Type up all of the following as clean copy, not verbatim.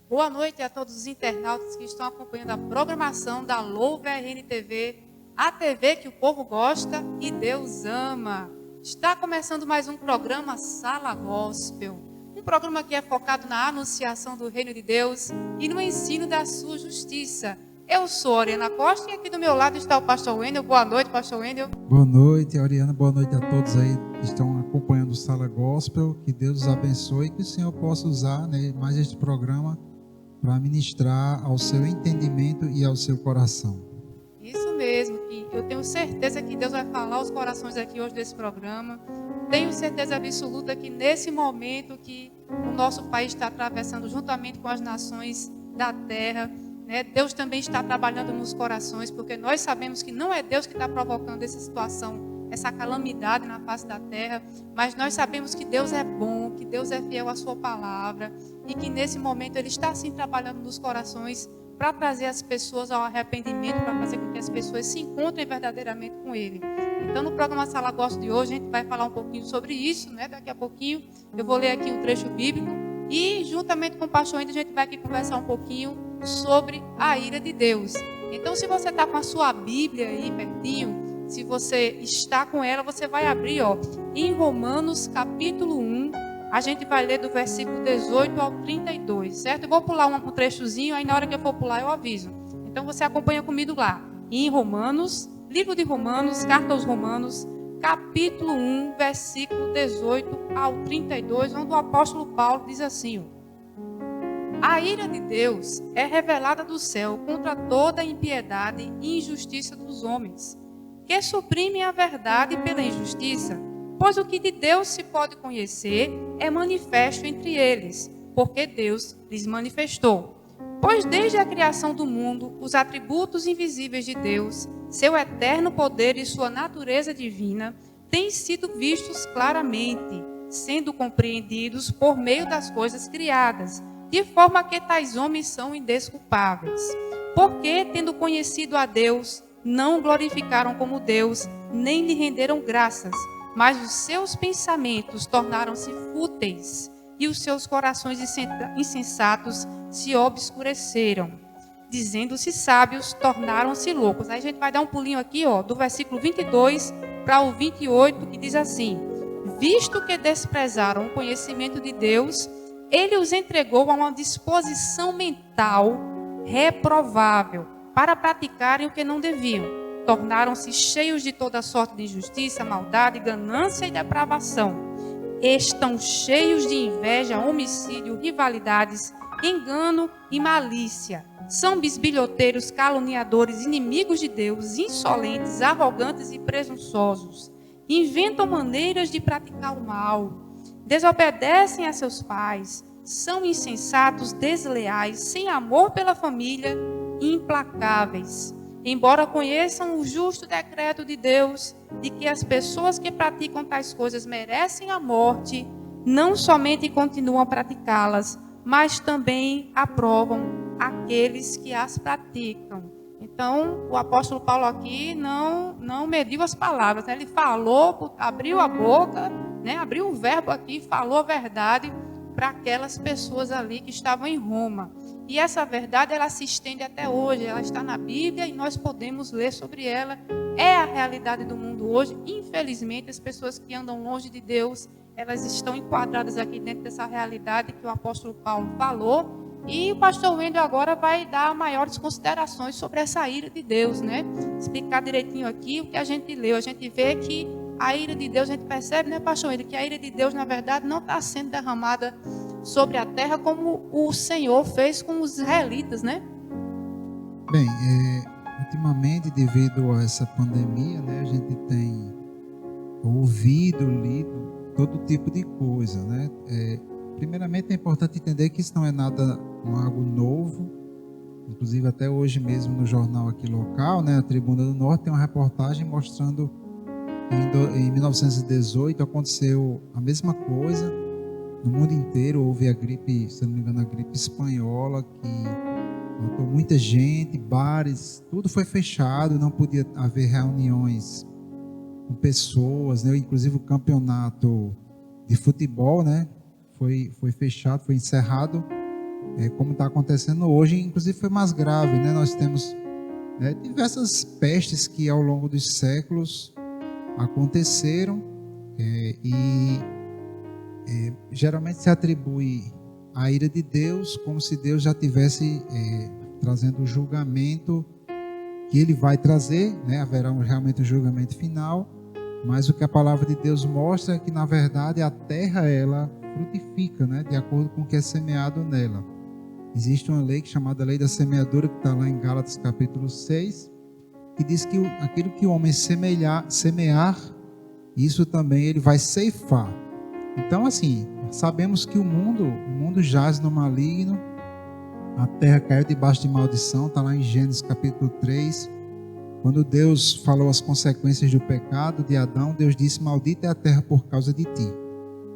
Boa noite a todos os internautas que estão acompanhando a programação da Louva RN TV, a TV que o povo gosta e Deus ama. Está começando mais um programa Sala Gospel, um programa que é focado na anunciação do reino de Deus e no ensino da sua justiça. Eu sou a Oriana Costa e aqui do meu lado está o pastor Wendel. Boa noite, pastor Wendel. Boa noite, Oriana. Boa noite a todos aí que estão acompanhando o Sala Gospel. Que Deus os abençoe e que o Senhor possa usar, mais este programa para ministrar ao seu entendimento e ao seu coração. Isso mesmo, que eu tenho certeza que Deus vai falar aos corações aqui hoje desse programa. Tenho certeza absoluta que nesse momento que o nosso país está atravessando juntamente com as nações da terra, Deus também está trabalhando nos corações, porque nós sabemos que não é Deus que está provocando essa situação, essa calamidade na face da terra, mas nós sabemos que Deus é bom, que Deus é fiel à sua palavra e que nesse momento Ele está sim trabalhando nos corações para trazer as pessoas ao arrependimento, para fazer com que as pessoas se encontrem verdadeiramente com Ele. Então, no programa Sala Gospel de hoje, a gente vai falar um pouquinho sobre isso, Daqui a pouquinho eu vou ler aqui um trecho bíblico e, juntamente com o pastor Wendel, a gente vai aqui conversar um pouquinho sobre a ira de Deus. Então, se você está com a sua Bíblia aí pertinho, se você está com ela, você vai abrir, em Romanos capítulo 1, a gente vai ler do versículo 18 ao 32, certo? Eu vou pular um trechozinho, aí na hora que eu for pular eu aviso. Então, você acompanha comigo lá. Em Romanos, livro de Romanos, carta aos Romanos, capítulo 1, versículo 18 ao 32, onde o apóstolo Paulo diz assim, a ira de Deus é revelada do céu contra toda a impiedade e injustiça dos homens, que suprimem a verdade pela injustiça, pois o que de Deus se pode conhecer é manifesto entre eles, porque Deus lhes manifestou. Pois desde a criação do mundo, os atributos invisíveis de Deus, seu eterno poder e sua natureza divina, têm sido vistos claramente, sendo compreendidos por meio das coisas criadas, de forma que tais homens são indesculpáveis. Porque, tendo conhecido a Deus, não o glorificaram como Deus, nem lhe renderam graças, mas os seus pensamentos tornaram-se fúteis, e os seus corações insensatos se obscureceram. Dizendo-se sábios, tornaram-se loucos. Aí a gente vai dar um pulinho aqui, do versículo 22 para o 28, que diz assim, visto que desprezaram o conhecimento de Deus, Ele os entregou a uma disposição mental reprovável para praticarem o que não deviam. Tornaram-se cheios de toda sorte de injustiça, maldade, ganância e depravação. Estão cheios de inveja, homicídio, rivalidades, engano e malícia. São bisbilhoteiros, caluniadores, inimigos de Deus, insolentes, arrogantes e presunçosos. Inventam maneiras de praticar o mal. Desobedecem a seus pais, são insensatos, desleais, sem amor pela família, implacáveis. Embora conheçam o justo decreto de Deus, de que as pessoas que praticam tais coisas merecem a morte, não somente continuam a praticá-las, mas também aprovam aqueles que as praticam. Então, o apóstolo Paulo aqui não mediu as palavras, Ele falou, abriu a boca, abriu o verbo aqui, falou a verdade para aquelas pessoas ali que estavam em Roma. E essa verdade, ela se estende até hoje, ela está na Bíblia e nós podemos ler sobre ela. É a realidade do mundo hoje. Infelizmente, as pessoas que andam longe de Deus, elas estão enquadradas aqui dentro dessa realidade que o apóstolo Paulo falou. E o pastor Wendel agora vai dar maiores considerações sobre essa ira de Deus, Explicar direitinho aqui o que a gente leu. A gente vê que a ira de Deus, a gente percebe, pastor Wendel, que a ira de Deus, na verdade, não está sendo derramada sobre a terra como o Senhor fez com os israelitas, Bem, ultimamente, devido a essa pandemia, a gente tem ouvido, lido todo tipo de coisa, Primeiramente, é importante entender que isso não é algo novo. Inclusive, até hoje mesmo no jornal aqui local, a Tribuna do Norte, tem uma reportagem mostrando que em 1918 aconteceu a mesma coisa. No mundo inteiro houve a gripe, se não me engano, a gripe espanhola, que matou muita gente, bares, tudo foi fechado, não podia haver reuniões com pessoas, Inclusive o campeonato de futebol, foi fechado, foi encerrado como está acontecendo hoje, inclusive foi mais grave, né? Nós temos diversas pestes que ao longo dos séculos aconteceram e geralmente se atribui a ira de Deus como se Deus já tivesse trazendo o julgamento que Ele vai trazer, né? Haverá realmente um julgamento final, mas o que a palavra de Deus mostra é que na verdade a terra ela frutifica, né? De acordo com o que é semeado nela. Existe uma lei chamada lei da semeadura que está lá em Gálatas capítulo 6, que diz que aquilo que o homem semear, isso também ele vai ceifar. Então assim, sabemos que o mundo jaz no maligno, a terra caiu debaixo de maldição, está lá em Gênesis capítulo 3, quando Deus falou as consequências do pecado de Adão, Deus disse, maldita é a terra por causa de ti.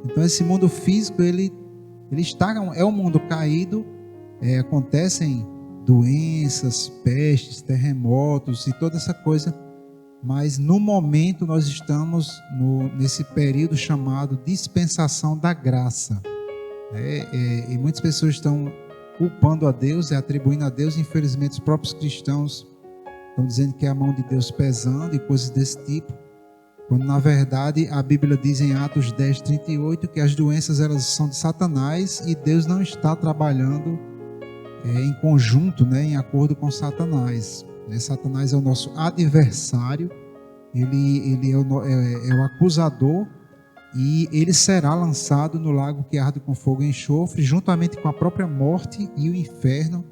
Então esse mundo físico, ele está, é um mundo caído, acontecem doenças, pestes, terremotos e toda essa coisa, mas no momento nós estamos nesse período chamado dispensação da graça. E muitas pessoas estão culpando a Deus, atribuindo a Deus, infelizmente os próprios cristãos estão dizendo que é a mão de Deus pesando e coisas desse tipo, quando na verdade a Bíblia diz em Atos 10:38 que as doenças elas são de Satanás e Deus não está trabalhando em conjunto, né, em acordo com Satanás. Satanás é o nosso adversário, ele é o acusador, e ele será lançado no lago que arde com fogo e enxofre, juntamente com a própria morte e o inferno.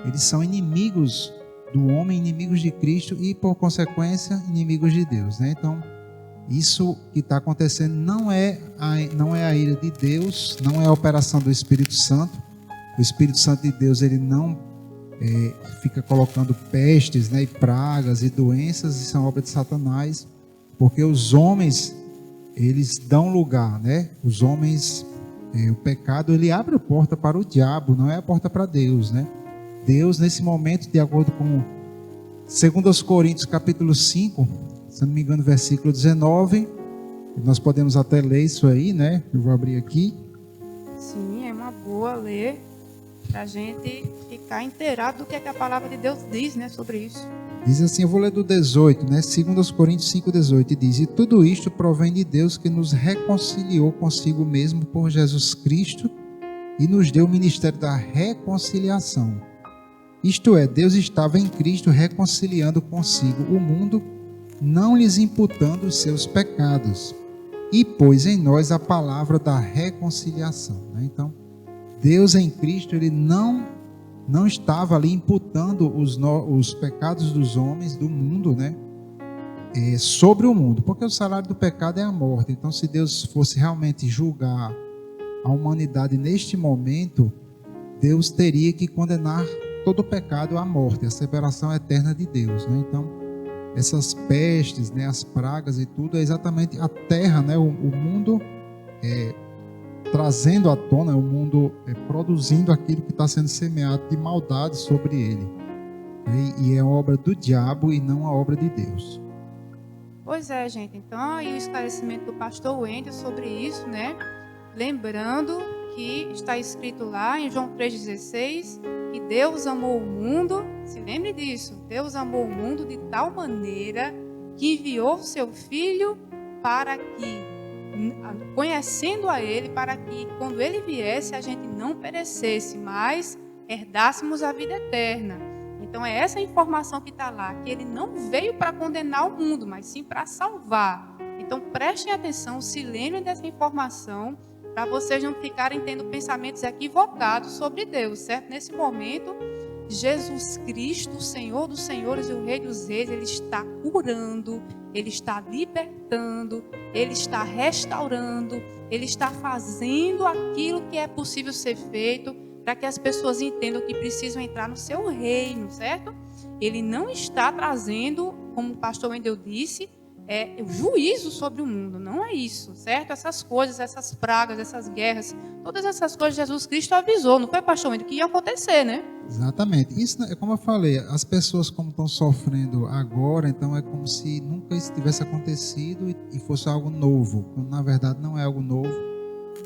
Eles são inimigos do homem, inimigos de Cristo e, por consequência, inimigos de Deus, né? Então, isso que está acontecendo não é a ira de Deus, não é a operação do Espírito Santo. O Espírito Santo de Deus, ele não fica colocando pestes, né, e pragas e doenças, isso é obra de Satanás, porque os homens, eles dão lugar, né? Os homens, o pecado, ele abre a porta para o diabo, não é a porta para Deus, né? Deus, nesse momento, de acordo com 2 Coríntios capítulo 5, se não me engano, versículo 19, nós podemos até ler isso aí, né? Eu vou abrir aqui. Sim, é uma boa ler, para a gente ficar inteirado do que a palavra de Deus diz, né, sobre isso. Diz assim, eu vou ler do 18, né? 2 Coríntios 5:18, diz, e tudo isto provém de Deus que nos reconciliou consigo mesmo por Jesus Cristo e nos deu o ministério da reconciliação. Isto é, Deus estava em Cristo reconciliando consigo o mundo, não lhes imputando os seus pecados, e pôs em nós a palavra da reconciliação, né? Então, Deus em Cristo, ele não estava ali imputando os pecados dos homens, do mundo, né? Sobre o mundo, porque o salário do pecado é a morte. Então, se Deus fosse realmente julgar a humanidade neste momento, Deus teria que condenar todo o pecado à morte, a separação eterna de Deus, né? Então, essas pestes, né, as pragas e tudo, é exatamente a terra, né, o mundo trazendo à tona, o mundo produzindo aquilo que está sendo semeado de maldade sobre ele. E é obra do diabo e não a obra de Deus. Pois é, gente. Então, aí o esclarecimento do pastor Wendel sobre isso, né? Lembrando que está escrito lá em João 3,16 que Deus amou o mundo, se lembre disso, Deus amou o mundo de tal maneira que enviou seu Filho para que, conhecendo a Ele, para que quando Ele viesse a gente não perecesse, mas herdássemos a vida eterna. Então é essa informação que está lá, que Ele não veio para condenar o mundo, mas sim para salvar. Então prestem atenção, se lembrem dessa informação, para vocês não ficarem tendo pensamentos equivocados sobre Deus, certo? Nesse momento, Jesus Cristo, o Senhor dos Senhores e o Rei dos Reis, Ele está curando, Ele está libertando, Ele está restaurando, Ele está fazendo aquilo que é possível ser feito para que as pessoas entendam que precisam entrar no seu reino, certo? Ele não está trazendo, como o pastor Wendel disse, o juízo sobre o mundo, não é isso, certo? Essas coisas, essas pragas, essas guerras, todas essas coisas Jesus Cristo avisou, não foi, pastor Wendel, que ia acontecer, né? Exatamente, isso é como eu falei, as pessoas como estão sofrendo agora, então é como se nunca isso tivesse acontecido e fosse algo novo, quando na verdade não é algo novo,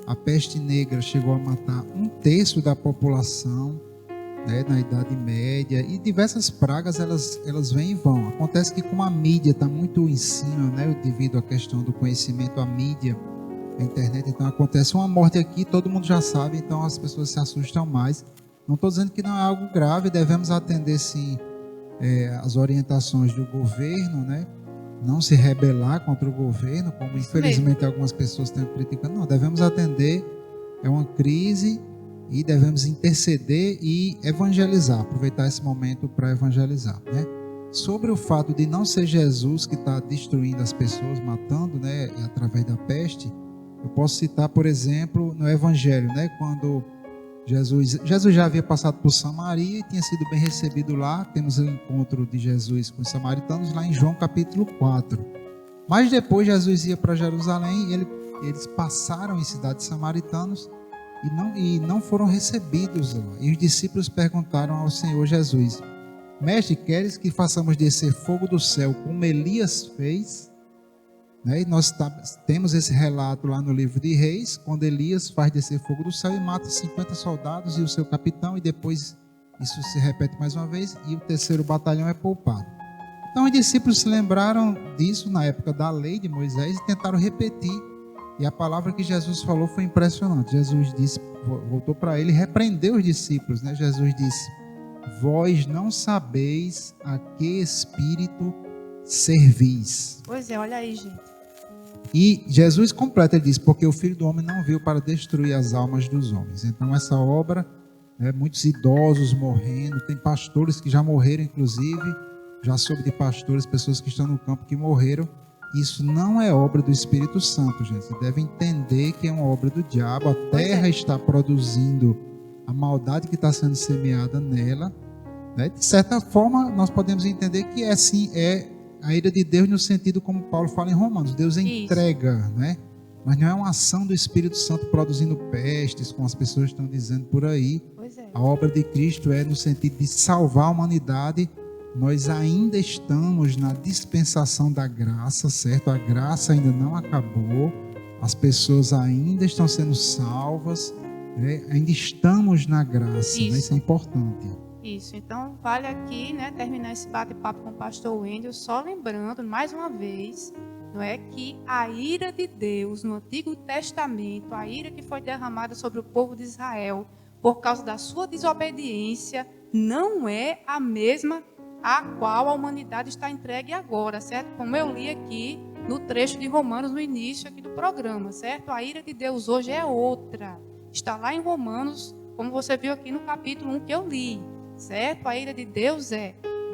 A peste negra chegou a matar 1/3 da população, né, na Idade Média, e diversas pragas elas vêm e vão. Acontece que como a mídia está muito em cima, né, devido à questão do conhecimento, a mídia, a internet, então acontece uma morte aqui, todo mundo já sabe, então as pessoas se assustam mais. Não estou dizendo que não é algo grave, devemos atender sim as orientações do governo, né? Não se rebelar contra o governo, como infelizmente algumas pessoas estão criticando. Não, devemos atender, é uma crise e devemos interceder e evangelizar, aproveitar esse momento para evangelizar, né? Sobre o fato de não ser Jesus que está destruindo as pessoas, matando, né, através da peste, eu posso citar, por exemplo, no Evangelho, né, quando Jesus já havia passado por Samaria e tinha sido bem recebido lá. Temos o encontro de Jesus com os samaritanos lá em João capítulo 4. Mas depois Jesus ia para Jerusalém e eles passaram em cidades samaritanos e não foram recebidos lá. E os discípulos perguntaram ao Senhor Jesus: Mestre, queres que façamos descer fogo do céu como Elias fez? E nós temos esse relato lá no livro de Reis, quando Elias faz descer fogo do céu e mata 50 soldados e o seu capitão, e depois isso se repete mais uma vez, e o 3º batalhão é poupado. Então os discípulos se lembraram disso na época da lei de Moisés e tentaram repetir, e a palavra que Jesus falou foi impressionante. Jesus disse, voltou para ele e repreendeu os discípulos, né? Jesus disse: vós não sabeis a que espírito servis. Pois é, olha aí, gente. E Jesus completa, ele diz: porque o Filho do Homem não veio para destruir as almas dos homens. Então essa obra, muitos idosos morrendo, tem pastores que já morreram, inclusive, já soube de pastores, pessoas que estão no campo que morreram. Isso não é obra do Espírito Santo, gente. Você deve entender que é uma obra do diabo. A terra está produzindo a maldade que está sendo semeada nela, né? De certa forma, nós podemos entender que é a ira de Deus no sentido como Paulo fala em Romanos. Deus entrega, né? Mas não é uma ação do Espírito Santo produzindo pestes, como as pessoas estão dizendo por aí. A obra de Cristo é no sentido de salvar a humanidade. Nós ainda estamos na dispensação da graça, certo? A graça ainda não acabou. As pessoas ainda estão sendo salvas, né? Ainda estamos na graça, né? Isso é importante. Isso, então vale aqui, né, terminar esse bate-papo com o pastor Wendel, só lembrando mais uma vez, não é, que a ira de Deus no Antigo Testamento, a ira que foi derramada sobre o povo de Israel por causa da sua desobediência, não é a mesma a qual a humanidade está entregue agora, certo? Como eu li aqui no trecho de Romanos no início aqui do programa, certo? A ira de Deus hoje é outra. Está lá em Romanos, como você viu aqui no capítulo 1 que eu li. Certo? A ira de Deus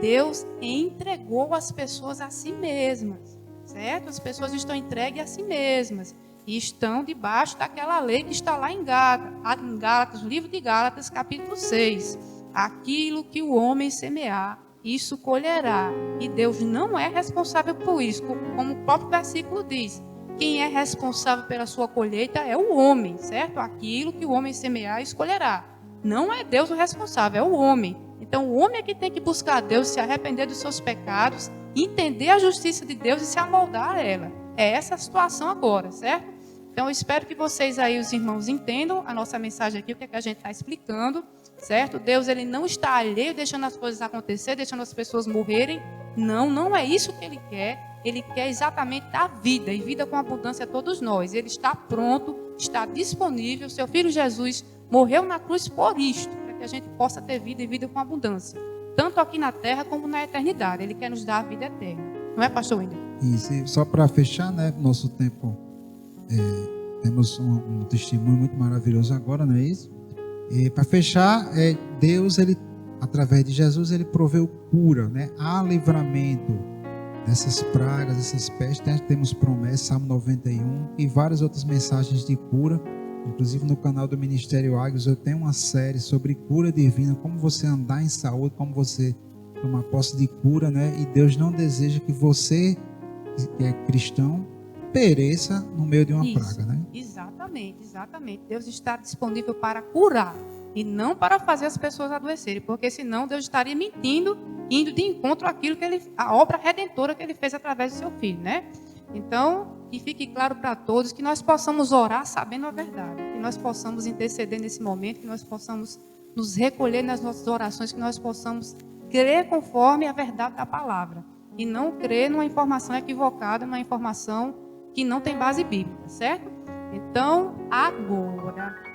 Deus entregou as pessoas a si mesmas, certo? As pessoas estão entregues a si mesmas e estão debaixo daquela lei que está lá em Gálatas, no livro de Gálatas, capítulo 6. Aquilo que o homem semear, isso colherá. E Deus não é responsável por isso, como o próprio versículo diz. Quem é responsável pela sua colheita é o homem, certo? Aquilo que o homem semear, isso colherá. Não é Deus o responsável, é o homem. Então o homem é que tem que buscar a Deus, se arrepender dos seus pecados, entender a justiça de Deus e se amoldar a ela. É essa a situação agora, certo? Então eu espero que vocês aí, os irmãos, entendam a nossa mensagem aqui, o que é que a gente está explicando, certo? Deus, ele não está alheio, deixando as coisas acontecer, deixando as pessoas morrerem. Não, não é isso que ele quer. Ele quer exatamente dar vida, e vida com abundância a todos nós. Ele está pronto, está disponível. Seu Filho Jesus morreu na cruz por isto, para que a gente possa ter vida e vida com abundância, tanto aqui na terra como na eternidade. Ele quer nos dar a vida eterna. Não é, pastor Wendel? Isso, e só para fechar, né, nosso tempo, temos um testemunho muito maravilhoso agora, não é isso? E para fechar, Deus, ele, através de Jesus, ele proveu cura, né? Há livramento dessas pragas, dessas pestes. Temos promessas, Salmo 91 e várias outras mensagens de cura. Inclusive no canal do Ministério Águios eu tenho uma série sobre cura divina, como você andar em saúde, como você tomar posse de cura, né? E Deus não deseja que você, que é cristão, pereça no meio de uma praga, né? Exatamente. Deus está disponível para curar e não para fazer as pessoas adoecerem, porque senão Deus estaria mentindo, indo de encontro àquilo que a obra redentora que ele fez através do seu filho, né? Então, que fique claro para todos, que nós possamos orar sabendo a verdade, que nós possamos interceder nesse momento, que nós possamos nos recolher nas nossas orações, que nós possamos crer conforme a verdade da palavra e não crer numa informação equivocada, numa informação que não tem base bíblica, certo? Então,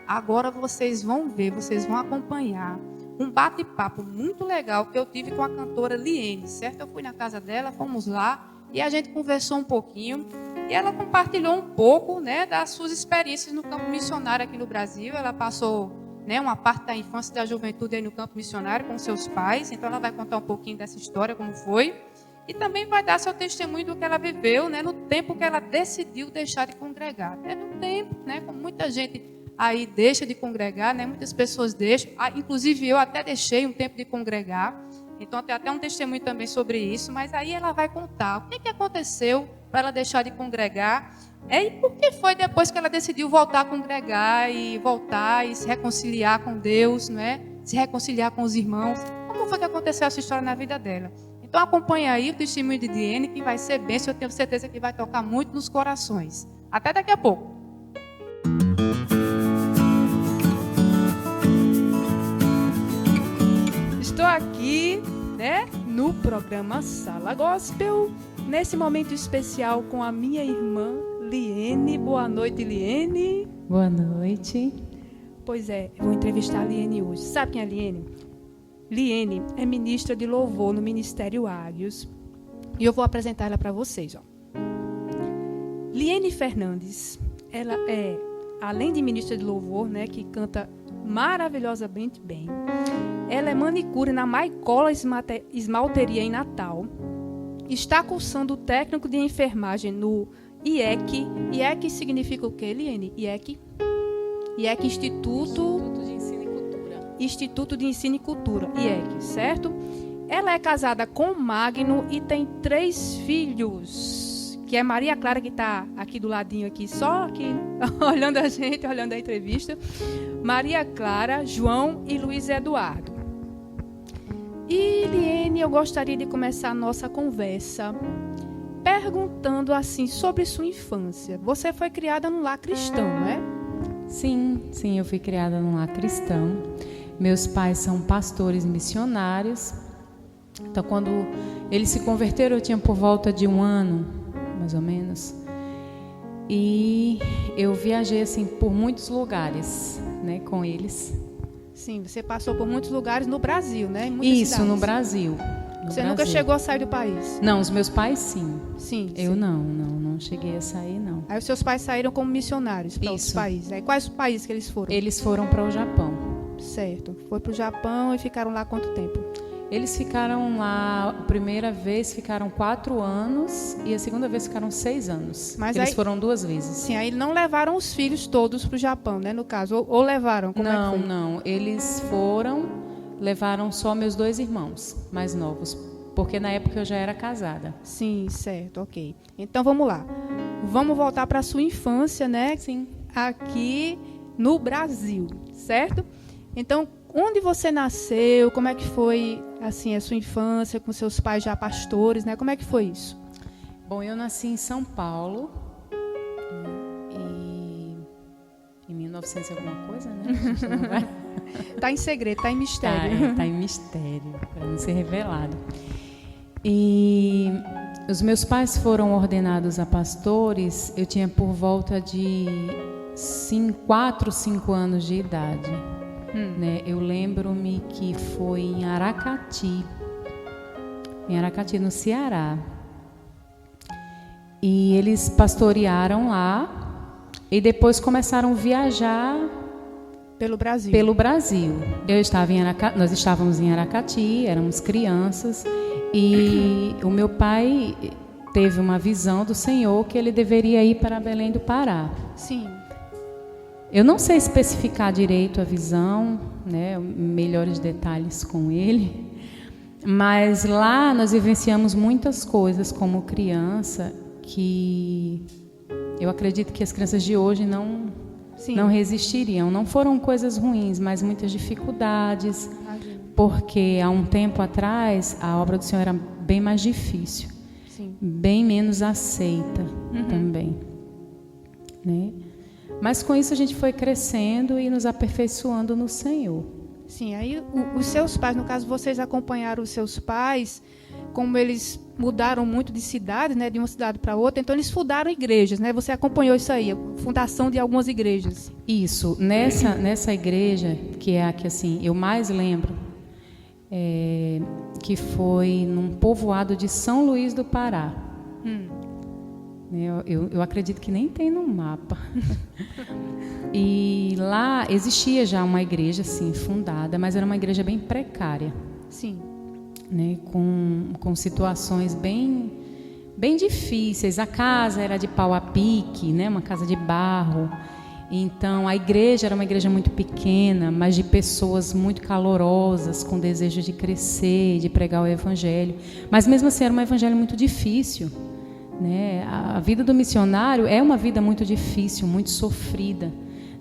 agora vocês vão ver, vocês vão acompanhar um bate-papo muito legal que eu tive com a cantora Liene, certo? Eu fui na casa dela, fomos lá e a gente conversou um pouquinho e ela compartilhou um pouco, né, das suas experiências no campo missionário aqui no Brasil. Ela passou, né, uma parte da infância e da juventude aí no campo missionário com seus pais, então ela vai contar um pouquinho dessa história, como foi, e também vai dar seu testemunho do que ela viveu, né, no tempo que ela decidiu deixar de congregar. Teve um tempo, né, como muita gente aí deixa de congregar, né, muitas pessoas deixam, inclusive eu até deixei um tempo de congregar, então tem até um testemunho também sobre isso, mas aí ela vai contar o que aconteceu para ela deixar de congregar, e por que foi depois que ela decidiu voltar a congregar e voltar e se reconciliar com Deus, não é? Se reconciliar com os irmãos. Como foi que aconteceu essa história na vida dela? Então acompanha aí o testemunho de Diene, que vai ser bênção, eu tenho certeza que vai tocar muito nos corações. Até daqui a pouco. Estou aqui, né, no programa Sala Gospel, nesse momento especial com a minha irmã Liene. Boa noite, Liene. Boa noite. Pois é, eu vou entrevistar a Liene hoje. Sabe quem é a Liene? Liene é ministra de louvor no Ministério Águios. E eu vou apresentar ela para vocês. Ó. Liene Fernandes, ela é, além de ministra de louvor, né, que canta maravilhosamente bem, ela é manicure na Maicola Esmalteria em Natal. Está cursando o técnico de enfermagem no IEC. IEC significa o quê, Liene? IEC? IEC, Instituto de Ensino e Cultura. Instituto de Ensino e Cultura, IEC, certo? Ela é casada com Magno e tem 3 filhos, que é Maria Clara, que está aqui do ladinho, aqui, só aqui, olhando a gente, olhando a entrevista. Maria Clara, João e Luiz Eduardo. E, Liene, eu gostaria de começar a nossa conversa perguntando assim sobre sua infância. Você foi criada num lar cristão, não é? Sim, eu fui criada num lar cristão. Meus pais são pastores missionários. Então, quando eles se converteram, eu tinha por volta de 1 ano, mais ou menos. E eu viajei assim por muitos lugares, né, com eles. Sim, você passou por muitos lugares no Brasil, né? Isso, cidades. No Brasil. Você nunca chegou a sair do país? Não, os meus pais sim. Sim. Eu não cheguei a sair, não. Aí os seus pais saíram como missionários para outros países. Aí quais países que eles foram? Eles foram para o Japão. Certo. Foi para o Japão e ficaram lá quanto tempo? Eles ficaram lá, a primeira vez ficaram 4 anos e a segunda vez ficaram 6 anos. Mas eles foram 2 vezes. Sim, aí não levaram os filhos todos para o Japão, né, no caso? Ou levaram? Como é que foi? Não. Eles levaram só meus 2 irmãos mais novos, porque na época eu já era casada. Sim, certo, ok. Então vamos lá. Vamos voltar para a sua infância, né? Sim. Aqui no Brasil, certo? Então, onde você nasceu? Como é que foi assim a sua infância com seus pais já pastores, né? Como é que foi isso? Bom, eu nasci em São Paulo e em 1900 alguma coisa, né? Tá em segredo, tá em mistério. Tá em mistério, para não ser revelado. E os meus pais foram ordenados a pastores, eu tinha por volta de 4, 5 anos de idade. Né? Eu lembro-me que foi em Aracati, no Ceará. E eles pastorearam lá e depois começaram a viajar pelo Brasil. Nós estávamos em Aracati, éramos crianças, e o meu pai teve uma visão do Senhor que ele deveria ir para Belém do Pará. Sim. Eu não sei especificar direito a visão, né, melhores detalhes com ele, mas lá nós vivenciamos muitas coisas como criança que eu acredito que as crianças de hoje não resistiriam. Não foram coisas ruins, mas muitas dificuldades, porque há um tempo atrás a obra do Senhor era bem mais difícil, bem menos aceita também. né? Mas com isso a gente foi crescendo e nos aperfeiçoando no Senhor. Sim, aí os seus pais, no caso, vocês acompanharam os seus pais, como eles mudaram muito de cidade, né, de uma cidade para outra, então eles fundaram igrejas, né? Você acompanhou isso aí, a fundação de algumas igrejas. Isso, nessa igreja, que é a que assim, eu mais lembro, que foi num povoado de São Luís do Pará. Eu acredito que nem tem no mapa. E lá existia já uma igreja assim, fundada, mas era uma igreja bem precária. Sim. Né, com situações bem difíceis. A casa era de pau a pique, né, uma casa de barro. Então a igreja era uma igreja muito pequena, mas de pessoas muito calorosas, com desejo de crescer, de pregar o evangelho. Mas mesmo assim era um evangelho muito difícil, né? A vida do missionário é uma vida muito difícil, muito sofrida,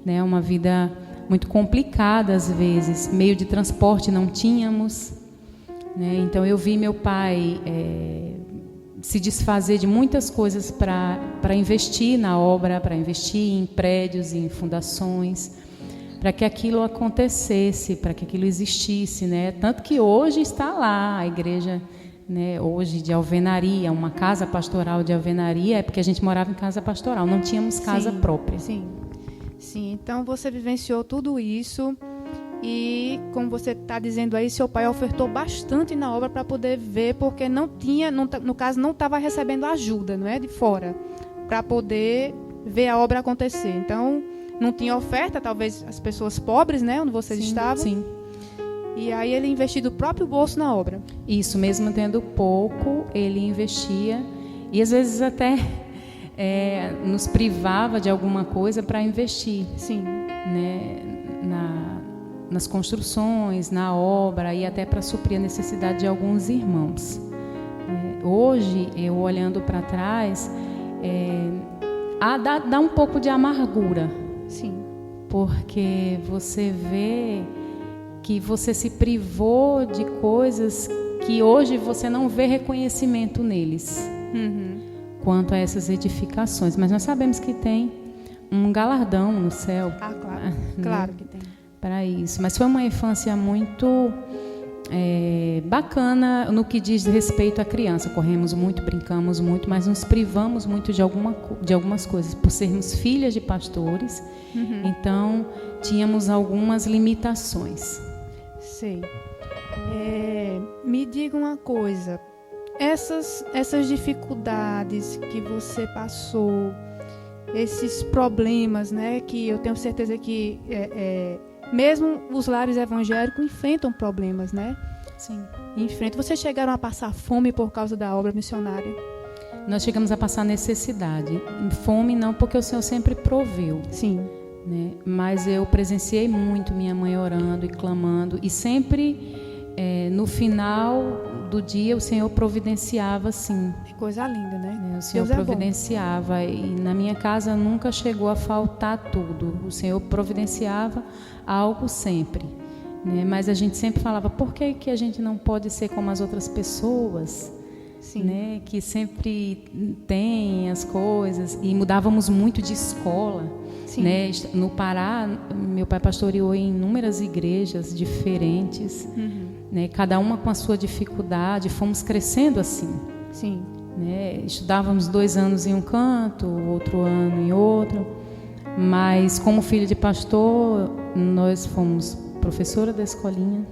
né? Uma vida muito complicada às vezes. Meio de transporte não tínhamos, né? Então eu vi meu pai se desfazer de muitas coisas para investir na obra, para investir em prédios, em fundações, para que aquilo acontecesse, para que aquilo existisse, né? Tanto que hoje está lá a igreja, né, hoje de alvenaria, uma casa pastoral de alvenaria, é porque a gente morava em casa pastoral, não tínhamos casa própria. Sim. Então você vivenciou tudo isso. E, como você está dizendo aí, seu pai ofertou bastante na obra para poder ver, porque não tinha, no caso, não estava recebendo ajuda, não é, de fora, para poder ver a obra acontecer. Então, não tinha oferta, talvez as pessoas pobres, né, onde vocês estavam. Sim. E aí ele investiu do próprio bolso na obra. Isso, mesmo tendo pouco, ele investia e às vezes até nos privava de alguma coisa para investir. Sim. Né, nas construções, na obra e até para suprir a necessidade de alguns irmãos. Hoje, eu olhando para trás, dá um pouco de amargura. Sim. Porque você vê que você se privou de coisas que hoje você não vê reconhecimento neles, quanto a essas edificações. Mas nós sabemos que tem um galardão no céu. Ah, claro. Claro que tem. Para isso, mas foi uma infância muito bacana no que diz respeito à criança. Corremos muito, brincamos muito, mas nos privamos muito de algumas coisas, por sermos filhas de pastores. Então tínhamos algumas limitações. Sei. Me diga uma coisa, essas dificuldades que você passou, esses problemas, né, que eu tenho certeza que mesmo os lares evangélicos enfrentam problemas, né? Sim. Vocês chegaram a passar fome por causa da obra missionária? Nós chegamos a passar necessidade. Fome não, porque o Senhor sempre proveu. Sim. Né? Mas eu presenciei muito minha mãe orando e clamando. E sempre, no final do dia, o Senhor providenciava, sim. Que coisa linda, né? O Senhor providenciava. E na minha casa nunca chegou a faltar tudo. O Senhor providenciava algo sempre, né? Mas a gente sempre falava, por que a gente não pode ser como as outras pessoas? Sim. Né? Que sempre tem as coisas. E mudávamos muito de escola. Sim. Né? No Pará, meu pai pastoreou em inúmeras igrejas diferentes, né? Cada uma com a sua dificuldade. Fomos crescendo assim. Sim. Né? Estudávamos 2 anos em um canto, outro ano em outro. Mas, como filho de pastor, nós fomos professora da escolinha,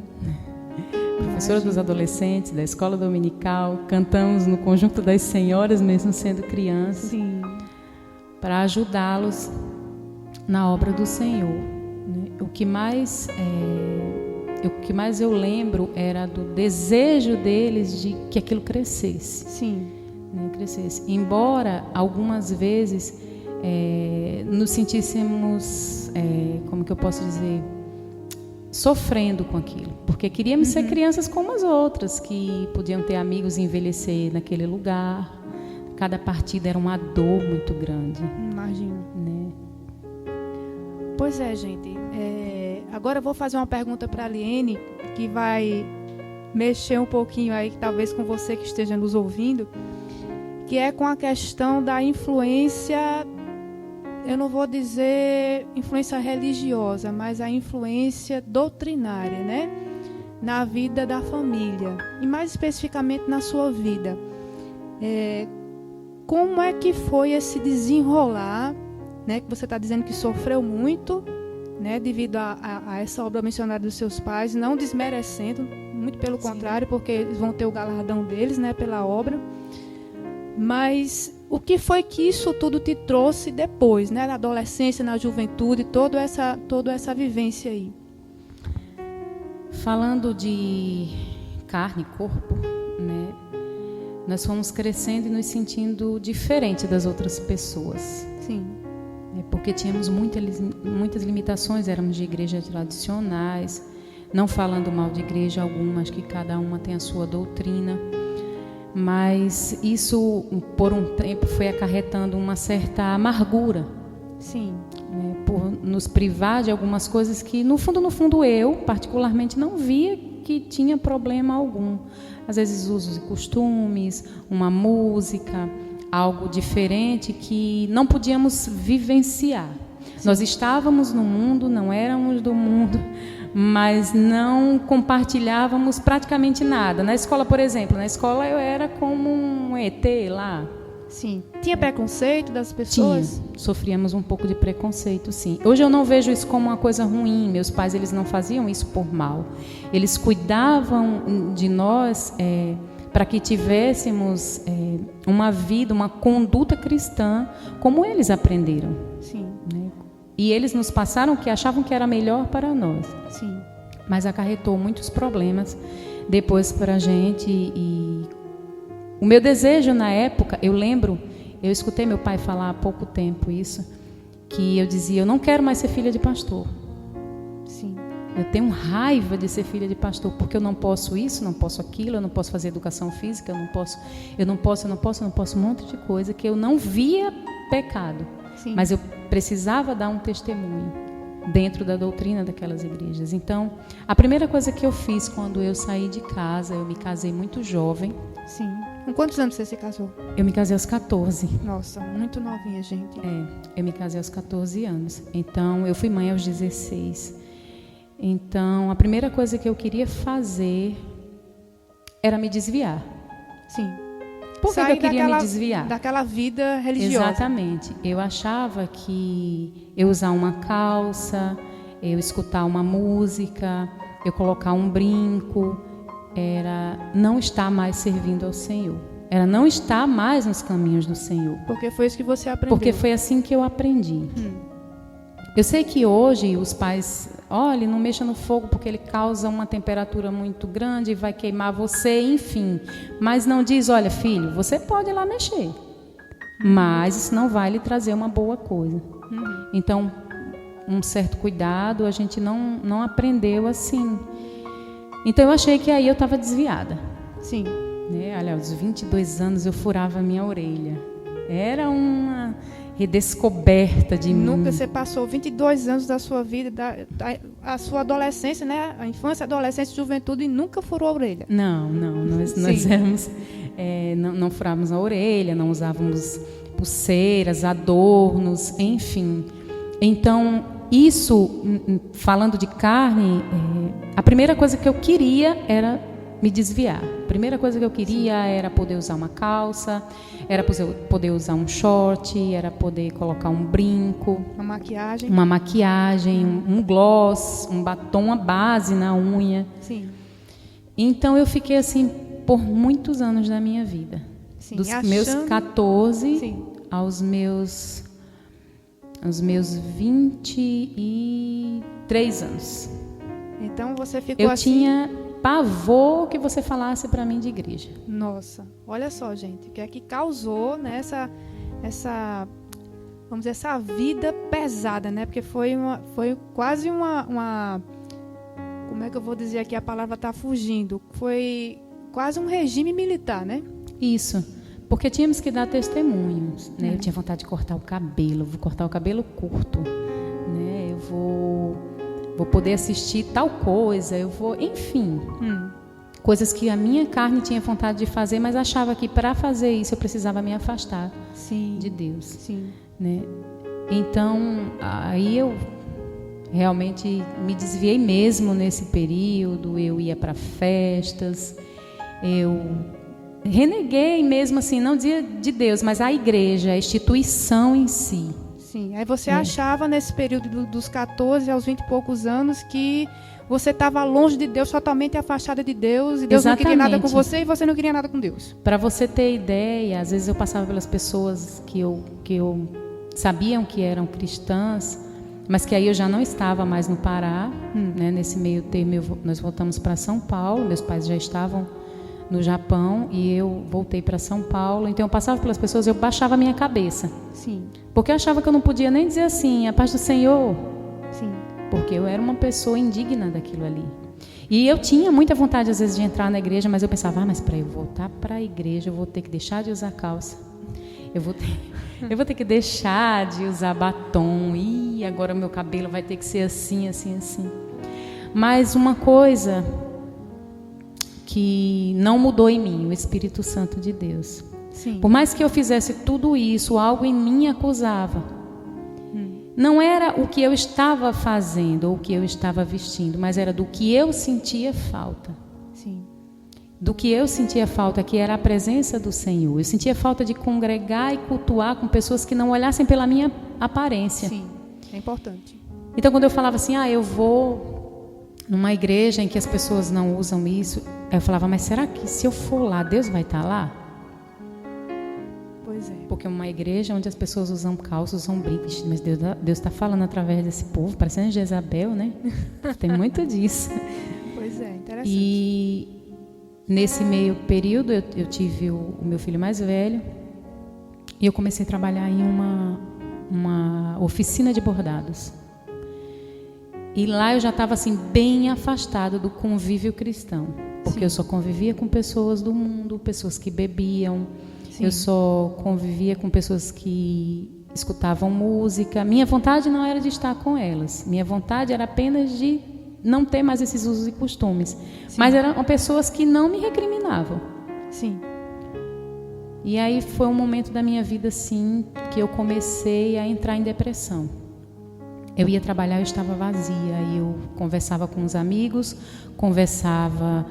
professora dos adolescentes, da escola dominical, cantamos no conjunto das senhoras, mesmo sendo crianças, para ajudá-los na obra do Senhor. Né? O que mais eu lembro era do desejo deles de que aquilo crescesse. Sim. Né? Crescesse. Embora, algumas vezes, nos sentíssemos, como que eu posso dizer, sofrendo com aquilo, porque queríamos ser crianças como as outras, que podiam ter amigos e envelhecer naquele lugar. Cada partida era uma dor muito grande. Imagino. Né? Pois é, gente. Agora eu vou fazer uma pergunta para a Liene, que vai mexer um pouquinho aí, talvez com você que esteja nos ouvindo, que é com a questão da influência eu não vou dizer influência religiosa, mas a influência doutrinária, né? Na vida da família, e mais especificamente na sua vida. Como é que foi esse desenrolar, né? Que você está dizendo que sofreu muito, né? Devido a essa obra missionária dos seus pais, não desmerecendo, muito pelo contrário, porque eles vão ter o galardão deles, né? Pela obra. Mas o que foi que isso tudo te trouxe depois, né? Na adolescência, na juventude, toda essa vivência aí? Falando de carne e corpo, né? Nós fomos crescendo e nos sentindo diferente das outras pessoas. Sim. Porque tínhamos muitas limitações, éramos de igrejas tradicionais, não falando mal de igreja alguma, acho que cada uma tem a sua doutrina, mas isso, por um tempo, foi acarretando uma certa amargura. Sim. Né, por nos privar de algumas coisas que, no fundo, eu, particularmente, não via que tinha problema algum. Às vezes, usos e costumes, uma música, algo diferente que não podíamos vivenciar. Sim. Nós estávamos no mundo, não éramos do mundo, mas não compartilhávamos praticamente nada. Na escola, por exemplo, eu era como um ET lá. Sim. Tinha preconceito das pessoas? Tinha. Sofríamos um pouco de preconceito, sim. Hoje eu não vejo isso como uma coisa ruim. Meus pais, eles não faziam isso por mal. Eles cuidavam de nós para que tivéssemos uma vida, uma conduta cristã, como eles aprenderam. Sim. Né? E eles nos passaram o que achavam que era melhor para nós. Sim. Mas acarretou muitos problemas depois para a gente. E o meu desejo na época, eu lembro, eu escutei meu pai falar há pouco tempo isso, que eu dizia, eu não quero mais ser filha de pastor. Sim. Eu tenho raiva de ser filha de pastor, porque eu não posso isso, não posso aquilo, eu não posso fazer educação física, eu não posso um monte de coisa que eu não via pecado. Sim. Mas eu precisava dar um testemunho dentro da doutrina daquelas igrejas. Então, a primeira coisa que eu fiz quando eu saí de casa, eu me casei muito jovem. Sim. Com quantos anos você se casou? Eu me casei aos 14. Nossa, muito novinha, gente. Eu me casei aos 14 anos. Então, eu fui mãe aos 16. Então, a primeira coisa que eu queria fazer era me desviar. Sim. Por que eu queria me desviar? Daquela vida religiosa. Exatamente. Eu achava que eu usar uma calça, eu escutar uma música, eu colocar um brinco, era não estar mais servindo ao Senhor. Era não estar mais nos caminhos do Senhor. Porque foi isso que você aprendeu. Porque foi assim que eu aprendi. Eu sei que hoje os pais, olha, não mexa no fogo porque ele causa uma temperatura muito grande e vai queimar você, enfim. Mas não diz, olha, filho, você pode ir lá mexer, mas isso não vai lhe trazer uma boa coisa. Então, um certo cuidado, a gente não aprendeu assim. Então, eu achei que aí eu estava desviada. Sim. Né? Olha, aos 22 anos eu furava a minha orelha. Era uma redescoberta de mim. Nunca você passou 22 anos da sua vida, a sua adolescência, né? A infância, adolescência, juventude, e nunca furou a orelha. Não. Nós éramos, não furávamos a orelha, não usávamos pulseiras, adornos, enfim. Então, isso, falando de carne, a primeira coisa que eu queria era me desviar. A primeira coisa que eu queria era poder usar uma calça, era poder usar um short, era poder colocar um brinco, uma maquiagem, um gloss, um batom, uma base na unha. Sim. Então eu fiquei assim por muitos anos da minha vida. Sim, dos meus 14 Sim. aos meus 23 anos. Então você ficou eu assim... tinha pavor que você falasse para mim de igreja. Nossa, olha só, gente, o que é que causou, né, vamos dizer, essa vida pesada, né? Porque foi quase uma como é que eu vou dizer aqui, a palavra está fugindo. Foi quase um regime militar, né? Isso, porque tínhamos que dar testemunhos, né? Eu tinha vontade de cortar o cabelo, vou cortar o cabelo curto, né? Eu vou poder assistir tal coisa, enfim, coisas que a minha carne tinha vontade de fazer, mas achava que para fazer isso eu precisava me afastar Sim. de Deus. Sim. Né? Então, aí eu realmente me desviei mesmo nesse período. Eu ia para festas, eu reneguei mesmo assim, não dizia de Deus, mas a igreja, a instituição em si. Sim, aí você achava nesse período dos 14 aos 20 e poucos anos que você estava longe de Deus, totalmente afastada de Deus, e Deus não queria nada com você e você não queria nada com Deus. Para você ter ideia, às vezes eu passava pelas pessoas que eu sabiam que eram cristãs, mas que aí eu já não estava mais no Pará, né? Nesse meio termo nós voltamos para São Paulo, meus pais já estavam no Japão e eu voltei para São Paulo. Então eu passava pelas pessoas, eu baixava a minha cabeça. Sim. Porque eu achava que eu não podia nem dizer assim, a paz do Senhor. Sim. Porque eu era uma pessoa indigna daquilo ali. E eu tinha muita vontade às vezes de entrar na igreja, mas eu pensava, mas para eu voltar para a igreja eu vou ter que deixar de usar calça. Eu vou ter que deixar de usar batom. E agora meu cabelo vai ter que ser assim, assim, assim. Mas uma coisa que não mudou em mim, o Espírito Santo de Deus. Sim. Por mais que eu fizesse tudo isso, algo em mim acusava. Não era o que eu estava fazendo ou o que eu estava vestindo, mas era do que eu sentia falta. Sim. Do que eu sentia falta, que era a presença do Senhor. Eu sentia falta de congregar e cultuar com pessoas que não olhassem pela minha aparência. Sim, é importante. Então, quando eu falava assim, eu vou numa igreja em que as pessoas não usam isso, eu falava, mas será que se eu for lá, Deus vai estar lá? Pois é. Porque uma igreja onde as pessoas usam calça, usam brinco, mas Deus está falando através desse povo, parecendo Jezabel, né? Tem muito disso. Pois é, interessante. E nesse meio período eu tive o meu filho mais velho e eu comecei a trabalhar em uma oficina de bordados. E lá eu já estava assim bem afastada do convívio cristão, porque eu só convivia com pessoas do mundo, pessoas que bebiam. Sim. Eu só convivia com pessoas que escutavam música. Minha vontade não era de estar com elas. Minha vontade era apenas de não ter mais esses usos e costumes. Sim. Mas eram pessoas que não me recriminavam. Sim. E aí foi um momento da minha vida, assim, que eu comecei a entrar em depressão. Eu ia trabalhar, eu estava vazia. Aí eu conversava com os amigos, conversava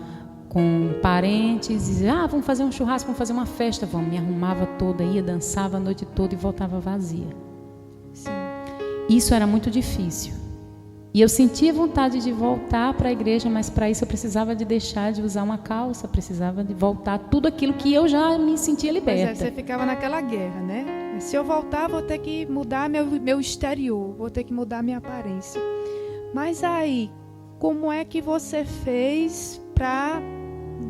com parentes, dizia, vamos fazer um churrasco, vamos fazer uma festa, vamos. Me arrumava toda, ia, dançava a noite toda e voltava vazia. Sim. Isso era muito difícil. E eu sentia vontade de voltar para a igreja, mas para isso eu precisava de deixar de usar uma calça, precisava de voltar tudo aquilo que eu já me sentia liberta. Pois é, você ficava naquela guerra, né? Se eu voltar, vou ter que mudar meu exterior, vou ter que mudar minha aparência. Mas aí, como é que você fez para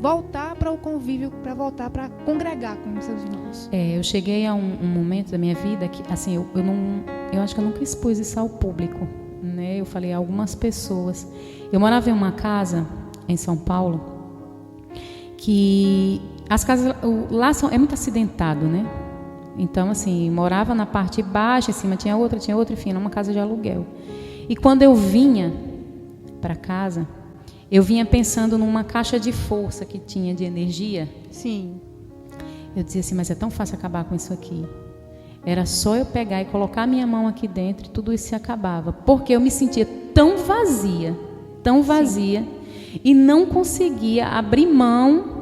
voltar para o convívio, para voltar para congregar com os seus irmãos? Eu cheguei a um momento da minha vida que, assim, eu acho que eu nunca expus isso ao público, né? Eu falei a algumas pessoas. Eu morava em uma casa em São Paulo que as casas lá é muito acidentado, né? Então, assim, morava na parte baixa, em cima tinha outra, enfim, era uma casa de aluguel. E quando eu vinha para casa, eu vinha pensando numa caixa de força que tinha de energia. Sim. Eu dizia assim, mas é tão fácil acabar com isso aqui. Era só eu pegar e colocar a minha mão aqui dentro e tudo isso se acabava. Porque eu me sentia tão vazia, sim, e não conseguia abrir mão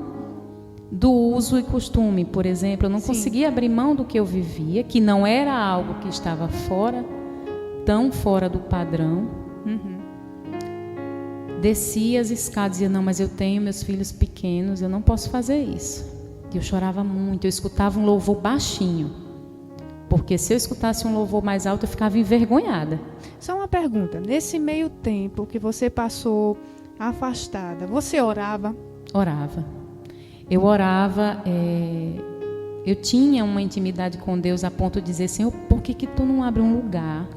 do uso e costume, por exemplo. Eu não conseguia abrir mão do que eu vivia, que não era algo que estava tão fora do padrão. Descia as escadas e dizia, não, mas eu tenho meus filhos pequenos, eu não posso fazer isso. E eu chorava muito, eu escutava um louvor baixinho, porque se eu escutasse um louvor mais alto, eu ficava envergonhada. Só uma pergunta, nesse meio tempo que você passou afastada, você orava? Orava. Eu orava, eu tinha uma intimidade com Deus a ponto de dizer, Senhor, por que tu não abre um lugar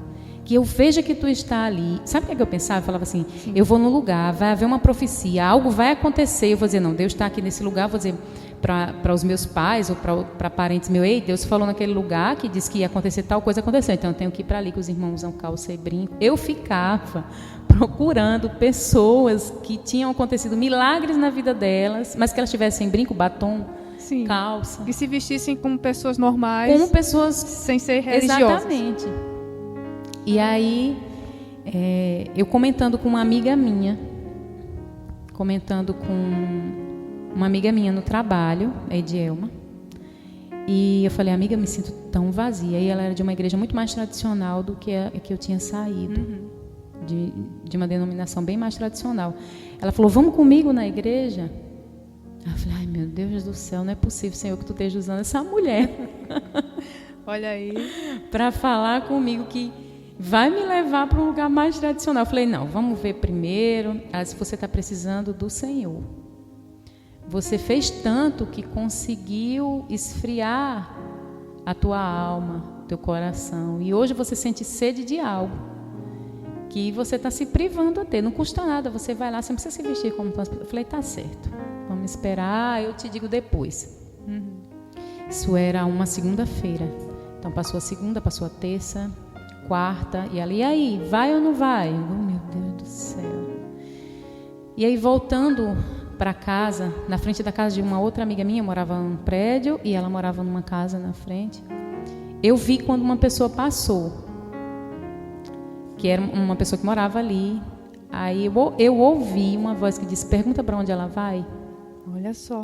que eu veja que tu está ali? Sabe o que eu pensava? Eu falava assim, sim, eu vou no lugar, vai haver uma profecia, algo vai acontecer, eu vou dizer, não, Deus está aqui nesse lugar, eu vou dizer para os meus pais ou para parentes meus, ei, Deus falou naquele lugar que disse que ia acontecer tal coisa, aconteceu, então eu tenho que ir para ali, que os irmãos usam calça e brinco. Eu ficava procurando pessoas que tinham acontecido milagres na vida delas, mas que elas tivessem brinco, batom, sim, calça. E se vestissem como pessoas normais. Como pessoas sem ser religiosas. Exatamente. E aí, eu comentando com uma amiga minha no trabalho, a Edielma, e eu falei, amiga, me sinto tão vazia. E ela era de uma igreja muito mais tradicional do que a que eu tinha saído, de uma denominação bem mais tradicional. Ela falou, vamos comigo na igreja? Eu falei, ai meu Deus do céu, não é possível, Senhor, que tu esteja usando essa mulher Olha aí, para falar comigo que vai me levar para um lugar mais tradicional. Eu falei, não, vamos ver primeiro. Ela disse, você está precisando do Senhor. Você fez tanto que conseguiu esfriar a tua alma, teu coração. E hoje você sente sede de algo que você está se privando a ter. Não custa nada, você vai lá, você não precisa se vestir como tu. Eu falei, tá certo, vamos esperar, eu te digo depois. Isso era uma segunda-feira. Então passou a segunda, passou a terça, quarta, e ela, e aí, vai ou não vai? Oh, meu Deus do céu. E aí, voltando para casa, na frente da casa de uma outra amiga minha, eu morava num prédio e ela morava numa casa na frente. Eu vi quando uma pessoa passou, que era uma pessoa que morava ali. Aí eu ouvi uma voz que disse, pergunta para onde ela vai. olha só.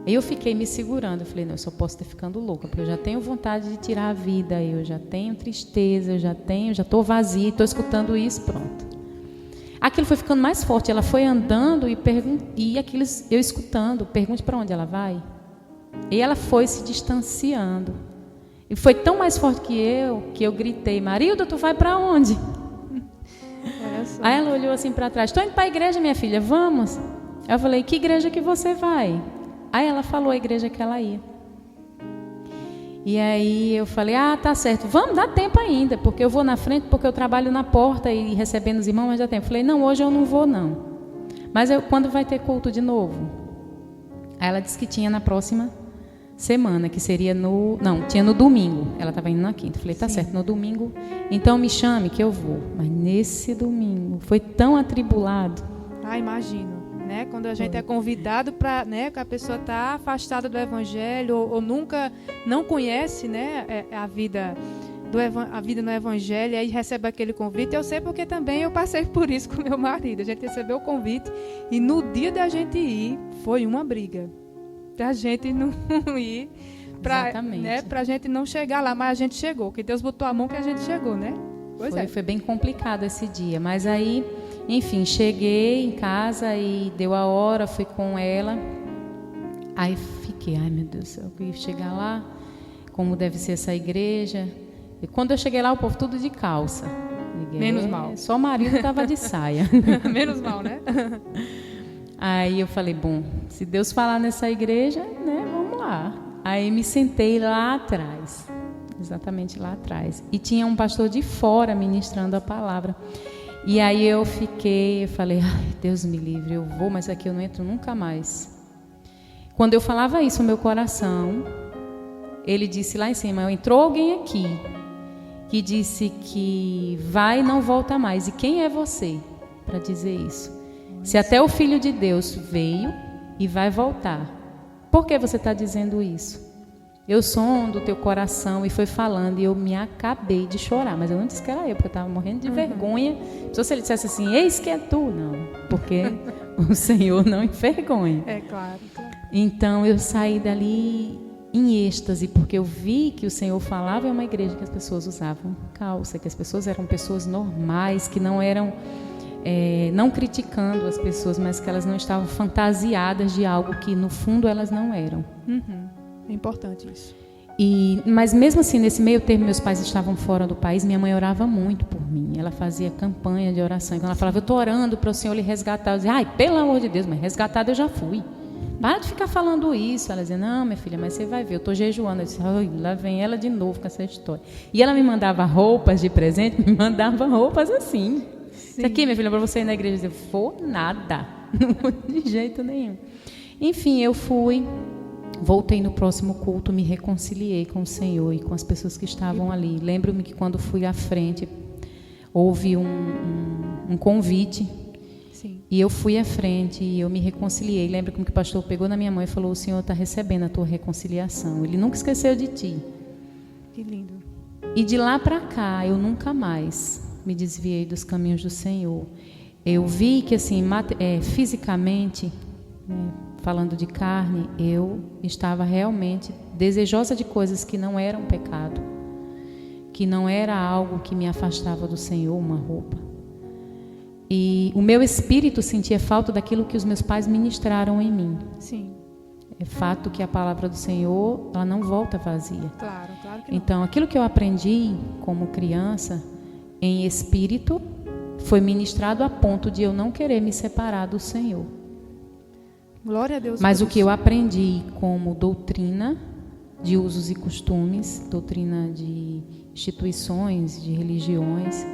Aí eu fiquei me segurando, eu falei, não, eu só posso estar ficando louca, porque eu já tenho vontade de tirar a vida, eu já tenho tristeza, eu já estou vazia, estou escutando isso, pronto. Aquilo foi ficando mais forte, ela foi andando e aquilo eu escutando, pergunte para onde ela vai. E ela foi se distanciando. E foi tão mais forte que eu gritei, Marilda, tu vai para onde? Olha só. Aí ela olhou assim para trás, estou indo para a igreja, minha filha, vamos? Eu falei, que igreja que você vai? Aí ela falou a igreja que ela ia. E aí eu falei, tá certo, vamos, dá tempo ainda, porque eu vou na frente, porque eu trabalho na porta e recebendo os irmãos, mas dá tempo. Eu falei, não, hoje eu não vou não. Mas quando vai ter culto de novo? Aí ela disse que tinha na próxima semana, que seria tinha no domingo. Ela estava indo na quinta. Eu falei, tá certo, no domingo, então me chame que eu vou. Mas nesse domingo, foi tão atribulado. Imagino. Né? Quando a gente é convidado para, né, que a pessoa está afastada do Evangelho ou nunca não conhece, né, a vida no Evangelho, e aí recebe aquele convite. Eu sei porque também eu passei por isso com meu marido. A gente recebeu o convite e no dia da gente ir foi uma briga da gente não ir para a gente não chegar lá, mas a gente chegou. Que Deus botou a mão que a gente chegou, né? Foi bem complicado esse dia, mas aí, enfim, cheguei em casa e deu a hora, fui com ela. Aí fiquei, ai meu Deus do céu, eu ia chegar lá, como deve ser essa igreja. E quando eu cheguei lá, o povo tudo de calça. Menos mal. Só o marido estava de saia. Menos mal, né? Aí eu falei, bom, se Deus falar nessa igreja, né, vamos lá. Aí me sentei lá atrás. Exatamente lá atrás. E tinha um pastor de fora ministrando a palavra. E aí eu falei, ai, Deus me livre, eu vou, mas aqui eu não entro nunca mais. Quando eu falava isso no meu coração, ele disse lá em cima, entrou alguém aqui que disse que vai e não volta mais. E quem é você para dizer isso? Se até o Filho de Deus veio e vai voltar, por que você está dizendo isso? Eu sondo o teu coração, e foi falando, e eu me acabei de chorar, mas eu não disse que era eu, porque eu estava morrendo de vergonha. Se ele dissesse assim, eis que é tu, não, porque o Senhor não envergonha. É claro. Então eu saí dali em êxtase, porque eu vi que o Senhor falava em uma igreja que as pessoas usavam calça, que as pessoas eram pessoas normais, que não eram, não criticando as pessoas, mas que elas não estavam fantasiadas de algo que no fundo elas não eram. É importante isso. Mas mesmo assim, nesse meio termo, meus pais estavam fora do país, minha mãe orava muito por mim. Ela fazia campanha de oração. Quando ela falava, eu estou orando para o Senhor lhe resgatar, eu dizia, ai, pelo amor de Deus, mas resgatado eu já fui. Para de ficar falando isso. Ela dizia, não, minha filha, mas você vai ver, eu estou jejuando. Eu disse, lá vem ela de novo com essa história. E ela me mandava roupas de presente, me mandava roupas assim. Isso aqui, minha filha, para você ir na igreja. Eu disse, vou nada, não vou de jeito nenhum. Enfim, eu fui. Voltei no próximo culto, me reconciliei com o Senhor e com as pessoas que estavam ali. Lembro-me que quando fui à frente, houve um convite. Sim. E eu fui à frente e eu me reconciliei. Lembro-me que o pastor pegou na minha mão e falou, o Senhor está recebendo a tua reconciliação. Ele nunca esqueceu de ti. Que lindo. E de lá para cá, eu nunca mais me desviei dos caminhos do Senhor. Eu vi que, assim, fisicamente, né, falando de carne, eu estava realmente desejosa de coisas que não eram pecado, que não era algo que me afastava do Senhor, uma roupa. E o meu espírito sentia falta daquilo que os meus pais ministraram em mim. Sim. É fato que a palavra do Senhor, ela não volta vazia. Claro que não. Então, aquilo que eu aprendi como criança, em espírito, foi ministrado a ponto de eu não querer me separar do Senhor. Glória a Deus. Mas o que eu aprendi como doutrina de usos e costumes, doutrina de instituições, de religiões,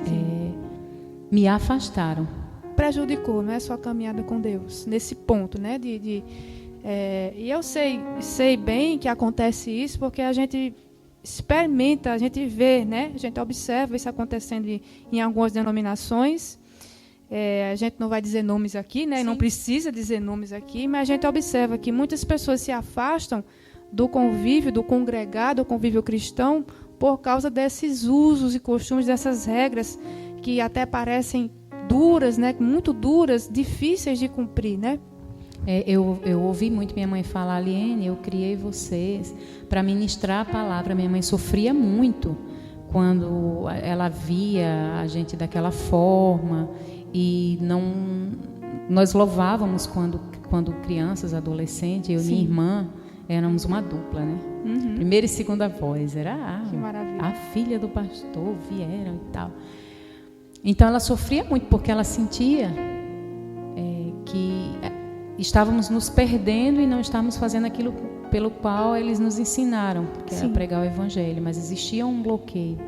me afastaram. Prejudicou, não é só a caminhada com Deus, nesse ponto, né? E eu sei bem que acontece isso, porque a gente experimenta, a gente vê, né? A gente observa isso acontecendo em algumas denominações. A gente não vai dizer nomes aqui, né? Não precisa dizer nomes aqui, mas a gente observa que muitas pessoas se afastam do convívio, do congregado, do convívio cristão, por causa desses usos e costumes, dessas regras que até parecem duras, né? Muito duras, difíceis de cumprir, né? Eu ouvi muito minha mãe falar: Aliene, eu criei vocês para ministrar a palavra. Minha mãe sofria muito quando ela via a gente daquela forma, e nós louvávamos quando crianças, adolescentes, eu e minha irmã éramos uma dupla, né? Uhum. Primeira e segunda voz, era Que maravilha. a filha do pastor, vieram e tal. Então ela sofria muito porque ela sentia que estávamos nos perdendo e não estávamos fazendo aquilo pelo qual eles nos ensinaram, que era pregar o evangelho, mas existia um bloqueio,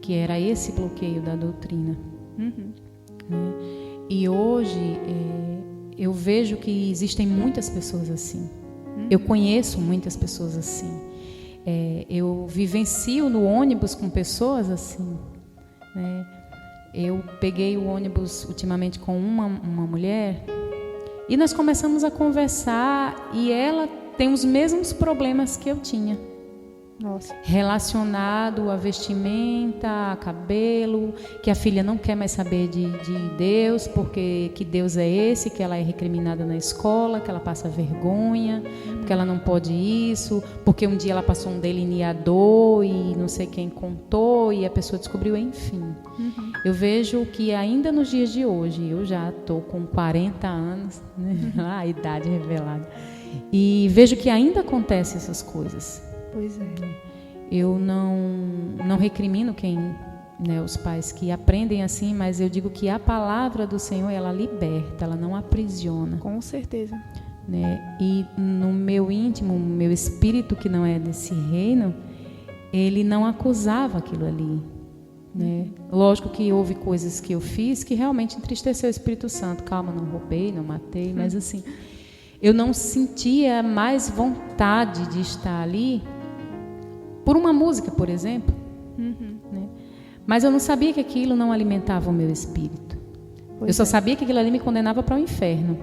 que era esse bloqueio da doutrina. Uhum. Né? E hoje eu vejo que existem muitas pessoas assim. Eu conheço muitas pessoas assim. Eu vivencio no ônibus com pessoas assim, né? Eu peguei o ônibus ultimamente com uma mulher e nós começamos a conversar, e ela tem os mesmos problemas que eu tinha. Nossa. Relacionado a vestimenta, a cabelo, que a filha não quer mais saber de Deus, porque que Deus é esse, que ela é recriminada na escola, que ela passa vergonha, porque ela não pode isso, porque um dia ela passou um delineador e não sei quem contou e a pessoa descobriu, enfim. Uhum. Eu vejo que ainda nos dias de hoje, eu já estou com 40 anos, né? A idade revelada, e vejo que ainda acontecem essas coisas. Pois é. Eu não recrimino os pais que aprendem assim, mas eu digo que a palavra do Senhor, ela liberta, ela não aprisiona. Com certeza. Né? E no meu íntimo, meu espírito, que não é desse reino, ele não acusava aquilo ali. Né? Lógico que houve coisas que eu fiz que realmente entristeceu o Espírito Santo. Calma, não roubei, não matei, mas assim, eu não sentia mais vontade de estar ali por uma música, por exemplo. Né? Mas eu não sabia que aquilo não alimentava o meu espírito. Eu só sabia que aquilo ali me condenava para o inferno.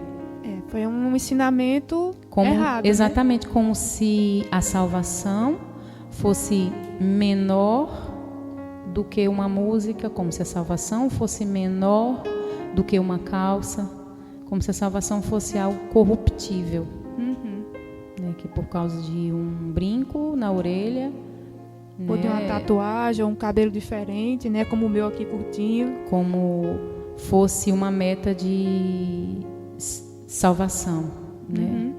Foi um ensinamento errado. Exatamente, né? como se a salvação fosse menor do que uma música, como se a salvação fosse menor do que uma calça, como se a salvação fosse algo corruptível. Né? Que por causa de um brinco na orelha, ou né? de uma tatuagem, ou um cabelo diferente, né? Como o meu aqui curtinho. Como fosse uma meta de salvação, né?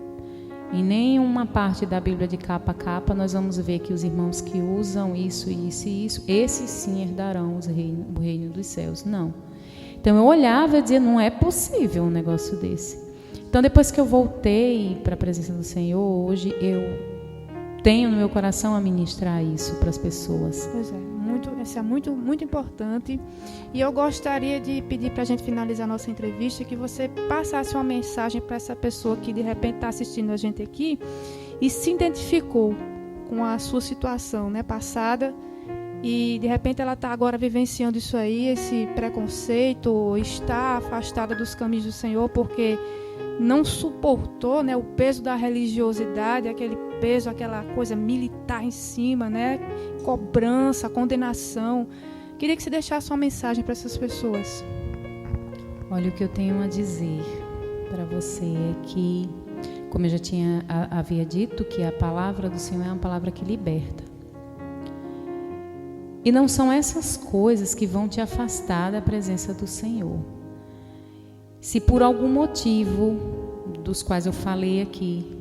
Em nenhuma parte da Bíblia de capa a capa nós vamos ver que os irmãos que usam isso, esses sim herdarão o reino dos céus. Não. Então eu olhava e dizia, não é possível um negócio desse. Então depois que eu voltei para a presença do Senhor, hoje eu tenho no meu coração a ministrar isso para as pessoas. Pois é, isso é muito, muito importante. E eu gostaria de pedir para a gente finalizar a nossa entrevista, que você passasse uma mensagem para essa pessoa que de repente está assistindo a gente aqui e se identificou com a sua situação, né, passada, e de repente ela está agora vivenciando isso aí, esse preconceito, está afastada dos caminhos do Senhor porque não suportou, né, o peso da religiosidade, aquele peso, aquela coisa militar em cima, né? cobrança, a condenação. Queria que você deixasse uma mensagem para essas pessoas. Olha, o que eu tenho a dizer para você é que, como eu já havia dito, que a palavra do Senhor é uma palavra que liberta. E não são essas coisas que vão te afastar da presença do Senhor. Se por algum motivo, dos quais eu falei aqui,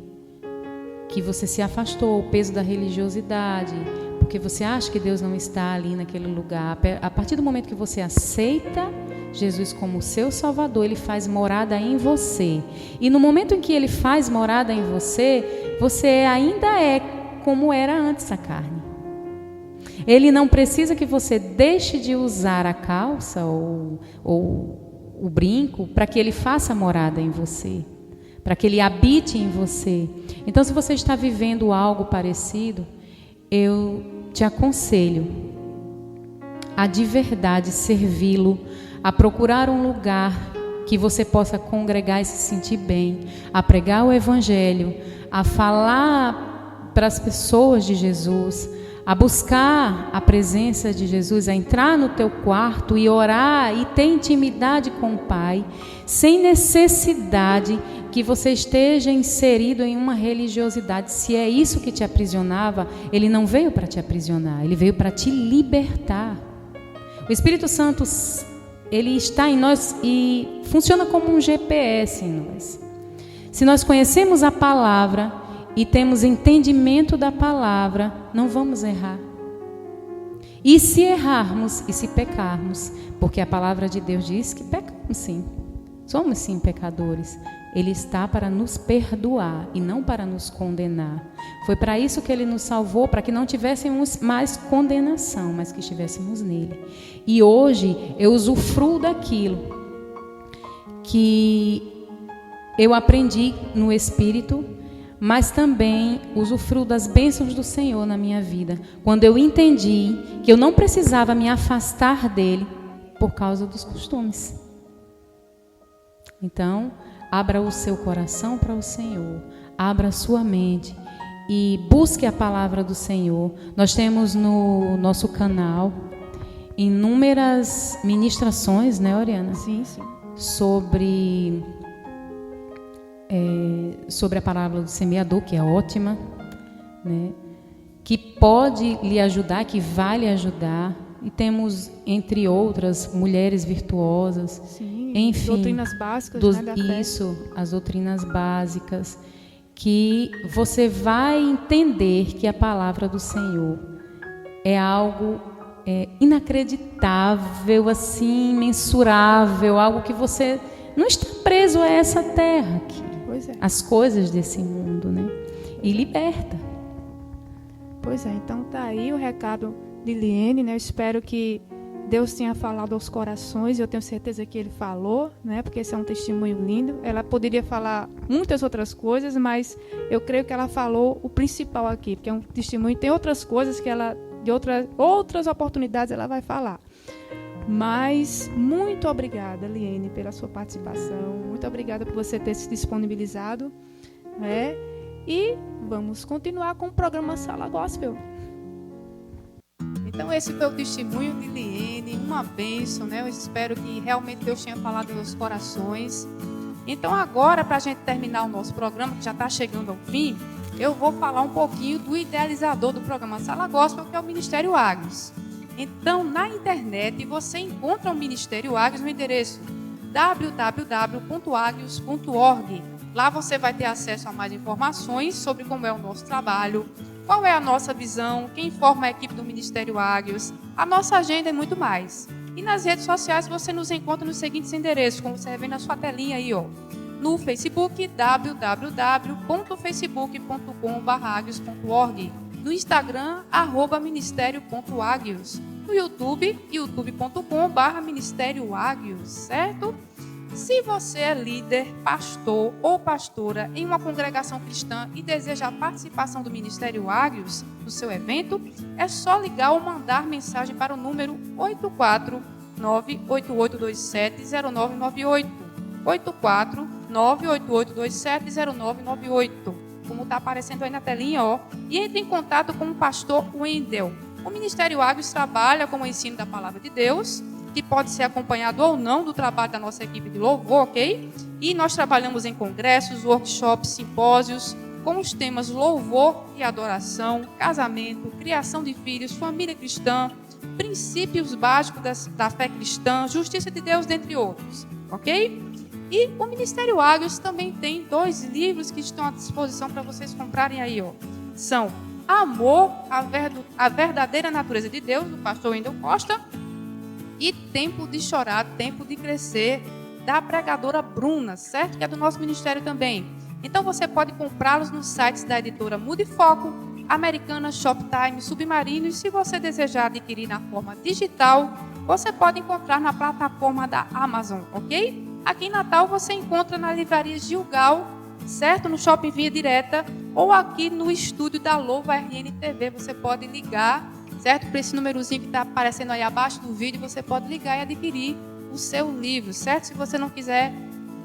que você se afastou, o peso da religiosidade, porque você acha que Deus não está ali naquele lugar, a partir do momento que você aceita Jesus como seu Salvador, Ele faz morada em você. E no momento em que Ele faz morada em você, você ainda é como era antes a carne. Ele não precisa que você deixe de usar a calça ou o brinco para que Ele faça morada em você, para que Ele habite em você. Então, se você está vivendo algo parecido, eu te aconselho a de verdade servi-lo, a procurar um lugar que você possa congregar e se sentir bem, a pregar o Evangelho, a falar para as pessoas de Jesus, a buscar a presença de Jesus, a entrar no teu quarto e orar e ter intimidade com o Pai, sem necessidade que você esteja inserido em uma religiosidade. Se é isso que te aprisionava, Ele não veio para te aprisionar, Ele veio para te libertar. O Espírito Santo, Ele está em nós e funciona como um GPS em nós. Se nós conhecemos a palavra e temos entendimento da palavra, não vamos errar. E se errarmos e se pecarmos, porque a palavra de Deus diz que pecamos sim, somos sim pecadores, Ele está para nos perdoar e não para nos condenar. Foi para isso que Ele nos salvou, para que não tivéssemos mais condenação, mas que estivéssemos nele. E hoje eu usufruo daquilo que eu aprendi no Espírito, mas também usufruo das bênçãos do Senhor na minha vida, quando eu entendi que eu não precisava me afastar dele por causa dos costumes. Então, abra o seu coração para o Senhor, abra a sua mente e busque a palavra do Senhor. Nós temos no nosso canal inúmeras ministrações, né, Oriana? Sim, sim. Sobre a palavra do semeador, que é ótima, né? Que pode lhe ajudar, que vai lhe ajudar. E temos, entre outras, mulheres virtuosas. Sim, enfim, doutrinas básicas, né, da fé. Isso, as doutrinas básicas, que você vai entender que a palavra do Senhor é algo inacreditável, assim, mensurável, algo que você não está preso a essa terra aqui. Pois é. As coisas desse mundo, né? E liberta. Pois é, então tá aí o recado de Liene, né? Eu espero que Deus tenha falado aos corações, eu tenho certeza que Ele falou, né? Porque esse é um testemunho lindo. Ela poderia falar muitas outras coisas, mas eu creio que ela falou o principal aqui, porque é um testemunho, tem outras coisas que ela, de outras oportunidades ela vai falar. Mas muito obrigada, Liene, pela sua participação. Muito obrigada por você ter se disponibilizado, né? E vamos continuar com o programa Sala Gospel. Então esse foi o testemunho de Liene, uma bênção, né? Eu espero que realmente Deus tenha falado nos corações. Então agora, para a gente terminar o nosso programa, que já está chegando ao fim, eu vou falar um pouquinho do idealizador do programa Sala Gospel, que é o Ministério Agios. Então, na internet, você encontra o Ministério Agios no endereço www.agios.org. Lá você vai ter acesso a mais informações sobre como é o nosso trabalho, qual é a nossa visão, quem forma a equipe do Ministério Agios, a nossa agenda e muito mais. E nas redes sociais você nos encontra nos seguintes endereços, como você vê na sua telinha aí, ó. No Facebook, www.facebook.com/agios.org. No Instagram, @ministério.agios. No YouTube, youtube.com/ministérioagios, certo? Se você é líder, pastor ou pastora em uma congregação cristã e deseja a participação do Ministério Agios no seu evento, é só ligar ou mandar mensagem para o número 849-8827-0998. 849-8827-0998. Como está aparecendo aí na telinha, ó. E entre em contato com o pastor Wendel. O Ministério Águios trabalha com o ensino da Palavra de Deus, que pode ser acompanhado ou não do trabalho da nossa equipe de louvor, ok? E nós trabalhamos em congressos, workshops, simpósios, com os temas louvor e adoração, casamento, criação de filhos, família cristã, princípios básicos da fé cristã, justiça de Deus, dentre outros, ok? E o Ministério Águios também tem 2 livros que estão à disposição para vocês comprarem aí, ó. São Amor, a verdadeira natureza de Deus, do pastor Wendel Costa, e Tempo de Chorar, Tempo de Crescer, da pregadora Bruna, certo? Que é do nosso ministério também. Então você pode comprá-los nos sites da editora Mude Foco, Americana, Shoptime, Submarino, e se você desejar adquirir na forma digital, você pode encontrar na plataforma da Amazon, ok? Aqui em Natal você encontra na livraria Gilgal, certo? No Shopping Via Direta, ou aqui no estúdio da Louva RN TV, você pode ligar, certo? Para esse númerozinho que está aparecendo aí abaixo do vídeo, você pode ligar e adquirir o seu livro, certo? Se você não quiser,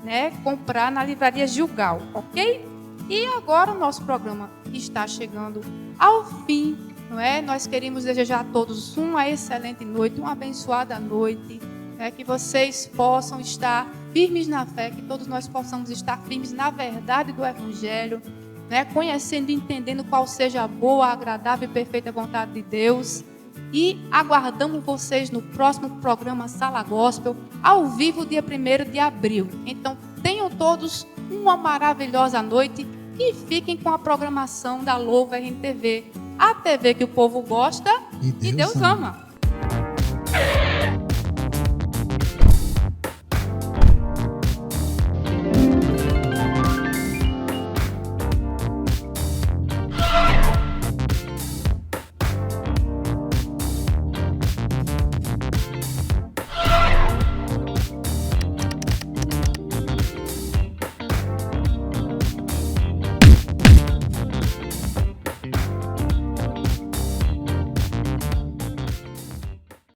né, comprar na livraria Gilgal, ok? E agora o nosso programa está chegando ao fim, não é? Nós queremos desejar a todos uma excelente noite, uma abençoada noite, né? Que vocês possam estar firmes na fé, que todos nós possamos estar firmes na verdade do Evangelho, né? Conhecendo e entendendo qual seja a boa, agradável e perfeita vontade de Deus. E aguardamos vocês no próximo programa Sala Gospel, ao vivo, dia 1º de abril. Então, tenham todos uma maravilhosa noite e fiquem com a programação da Louva RN TV, a TV que o povo gosta e Deus ama.